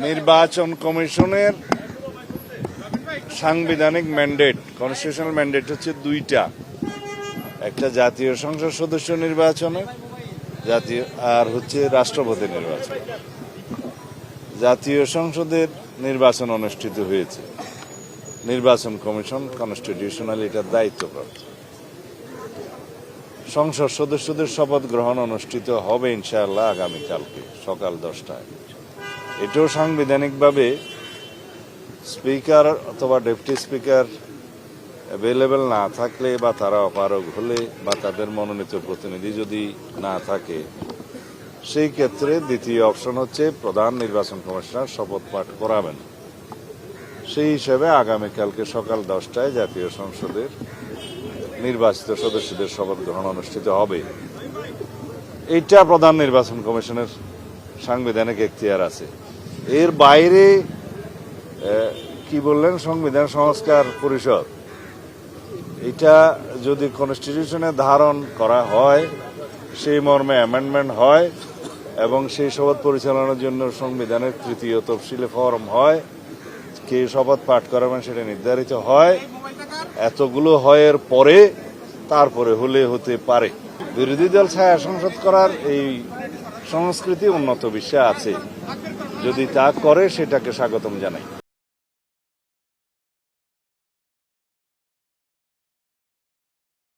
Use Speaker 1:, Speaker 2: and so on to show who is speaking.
Speaker 1: নির্বাচন কমিশনের সাংবিধানিক ম্যান্ডেট, কনস্টিটিউশনাল ম্যান্ডেট হচ্ছে দুইটা, একটা জাতীয় সংসদ সদস্য নির্বাচনে জাতীয় আর হচ্ছে রাষ্ট্রপতি নির্বাচন। জাতীয় সংসদের নির্বাচন অনুষ্ঠিত হয়েছে, নির্বাচন কমিশন কনস্টিটিউশনাল এটার দায়িত্বপ্রাপ্ত। সংসদ সদস্যদের শপথ গ্রহণ অনুষ্ঠিত হবে ইনশাআল্লাহ আগামীকালকে সকাল 10টায়। এটাও সাংবিধানিকভাবে স্পিকার অথবা ডেপুটি স্পিকার অ্যাভেলেবেল না থাকলে বা তারা অপারগ হলে বা তাদের মনোনীত প্রতিনিধি যদি না থাকে, সেই ক্ষেত্রে দ্বিতীয় অপশন হচ্ছে প্রধান নির্বাচন কমিশনার শপথ পাঠ করাবেন। সেই হিসেবে আগামীকালকে সকাল 10টায় জাতীয় সংসদের নির্বাচিত সদস্যদের শপথ গ্রহণ অনুষ্ঠিত হবে। এইটা প্রধান নির্বাচন কমিশনের সাংবিধানিক এখতিয়ার আছে। এর বাইরে কি বললেন সংবিধান সংস্কার পরিষদ, এটা যদি কনস্টিটিউশনে ধারণ করা হয়, সেই মর্মে অ্যামেন্ডমেন্ট হয় এবং সেই শপথ পরিচালনার জন্য সংবিধানের তৃতীয় তফসিলে ফরম হয়, কে শপথ পাঠ করাবেন সেটা নির্ধারিত হয়। এতগুলো হয়ের পরে তারপরে হলে হতে পারে। বিরোধী দল ছায়া সংসদ করার এই সংস্কৃতি উন্নত বিশ্বে আছে, যদি তা করে সেটাকে স্বাগতম জানাই।